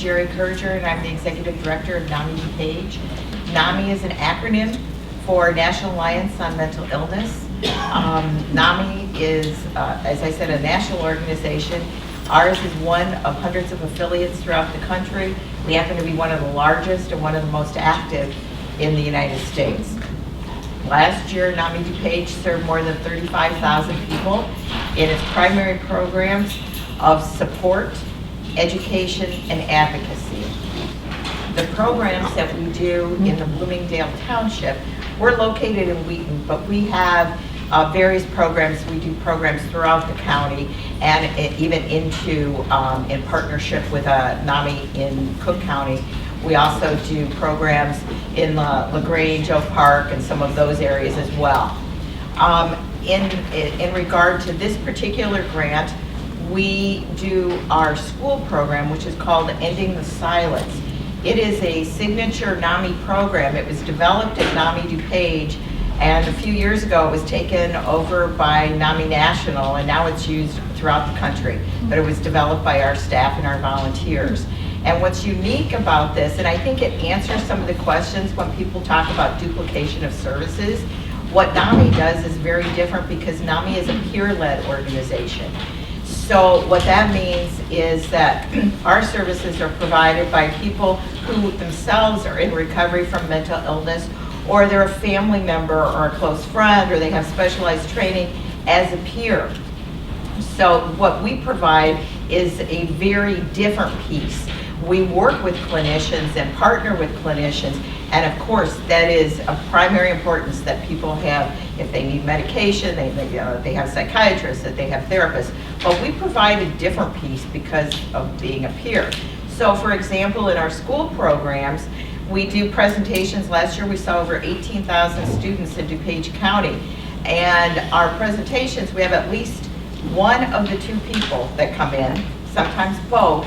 Jerry Kurger, and I'm the Executive Director of Nami Dupage. Nami is an acronym for National Alliance on Mental Illness. Nami is, as I said, a national organization. Ours is one of hundreds of affiliates throughout the country. We happen to be one of the largest and one of the most active in the United States. Last year, Nami Dupage served more than 35,000 people in its primary programs of support, education, and advocacy. The programs that we do in the Bloomingdale Township, we're located in Wheaton, but we have various programs. We do programs throughout the county and even into, in partnership with NAMI in Cook County. We also do programs in LaGrange, Oak Park, and some of those areas as well. In regard to this particular grant, we do our school program, which is called Ending the Silence. It is a signature NAMI program. It was developed at Nami Dupage, and a few years ago it was taken over by NAMI National, and now it's used throughout the country. But it was developed by our staff and our volunteers. And what's unique about this, and I think it answers some of the questions when people talk about duplication of services, what NAMI does is very different because NAMI is a peer-led organization. So what that means is that our services are provided by people who themselves are in recovery from mental illness, or they're a family member or a close friend, or they have specialized training as a peer. So what we provide is a very different piece. We work with clinicians and partner with clinicians, and of course that is of primary importance that people have, if they need medication, they have psychiatrists, that they have therapists, but we provide a different piece because of being a peer. So for example, in our school programs, we do presentations. Last year we saw over 18,000 students in DuPage County, and our presentations, we have at least one of the two people that come in, sometimes both,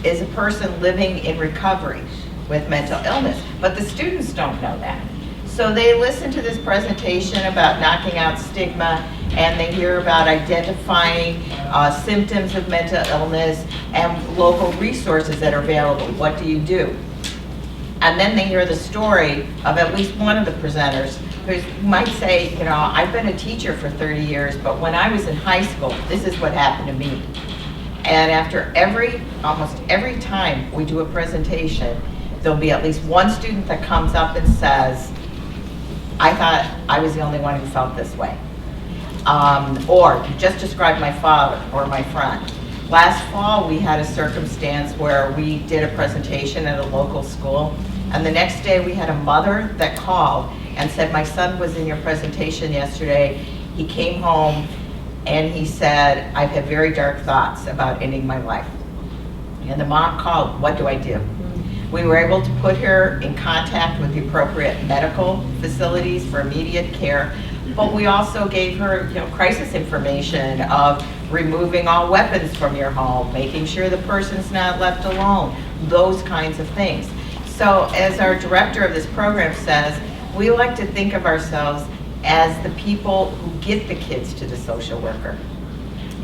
is a person living in recovery with mental illness, but the students don't know that. So they listen to this presentation about knocking out stigma, and they hear about identifying symptoms of mental illness and local resources that are available. What do you do? And then they hear the story of at least one of the presenters who might say, you know, I've been a teacher for 30 years, but when I was in high school, this is what happened to me. And after almost every time we do a presentation, there'll be at least one student that comes up and says, I thought I was the only one who felt this way. Or just described my father or my friend. Last fall, we had a circumstance where we did a presentation at a local school, and the next day we had a mother that called and said, my son was in your presentation yesterday. He came home and he said, I've had very dark thoughts about ending my life. And the mom called, what do I do? We were able to put her in contact with the appropriate medical facilities for immediate care, but we also gave her, you know, crisis information of removing all weapons from your home, making sure the person's not left alone, those kinds of things. So as our director of this program says, we like to think of ourselves as the people who get the kids to the social worker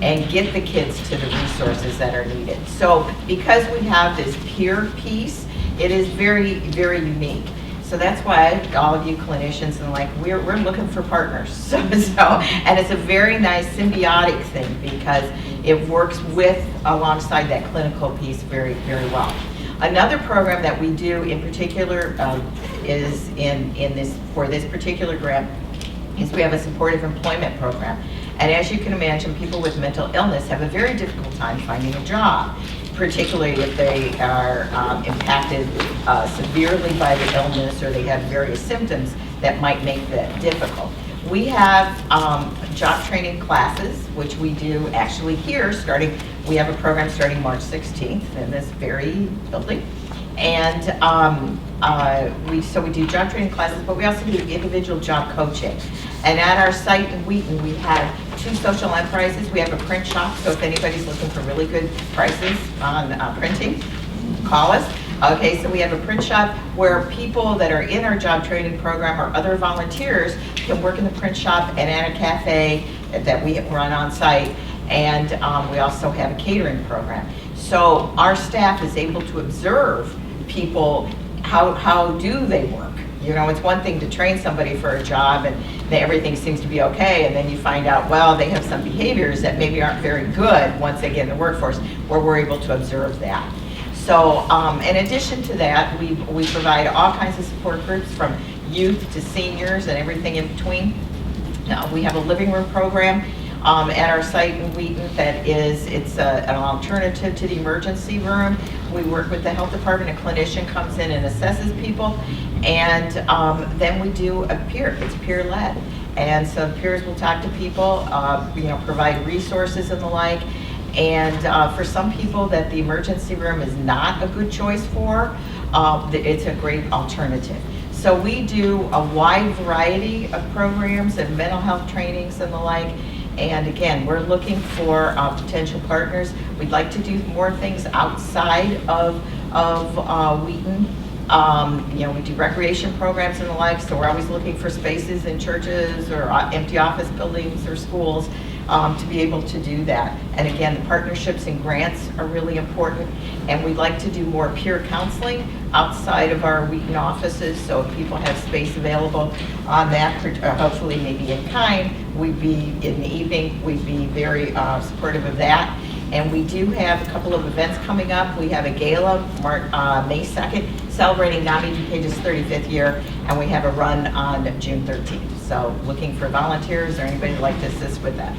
and get the kids to the resources that are needed. So because we have this peer piece, it is very, very unique. So that's why all of you clinicians and like, we're looking for partners. So, and it's a very nice symbiotic thing because it works alongside that clinical piece very, very well. Another program that we do in particular is for this particular grant is we have a supportive employment program. And as you can imagine, people with mental illness have a very difficult time finding a job, particularly if they are impacted severely by the illness or they have various symptoms that might make that difficult. We have job training classes, which we do actually here we have a program starting March 16th in this very building. And so we do job training classes, but we also do individual job coaching. And at our site in Wheaton, we have 2 social enterprises. We have a print shop, so if anybody's looking for really good prices on printing, call us. Okay, so we have a print shop where people that are in our job training program or other volunteers can work in the print shop and at a cafe that we run on site. And we also have a catering program. So our staff is able to observe people, how do they work? You know, it's one thing to train somebody for a job and everything seems to be okay, and then you find out, well, they have some behaviors that maybe aren't very good once they get in the workforce, where we're able to observe that. So in addition to that, we provide all kinds of support groups from youth to seniors and everything in between. We have a living room program at our site in Wheaton that it's an alternative to the emergency room. We work with the health department. A clinician comes in and assesses people, and then we do a peer. It's peer-led, and so peers will talk to people, provide resources and the like. And for some people that the emergency room is not a good choice for, it's a great alternative. So we do a wide variety of programs and mental health trainings and the like. And again, we're looking for potential partners. We'd like to do more things outside of Wheaton. We do recreation programs and the like, so we're always looking for spaces in churches or empty office buildings or schools to be able to do that. And again, the partnerships and grants are really important. And we'd like to do more peer counseling outside of our Wheaton offices, so if people have space available on that, hopefully maybe in kind, we'd be in the evening, we'd be very supportive of that. And we do have a couple of events coming up. We have a gala May 2nd celebrating Nami Dupage's 35th year, and we have a run on June 13th. So looking for volunteers or anybody who'd like to assist with that.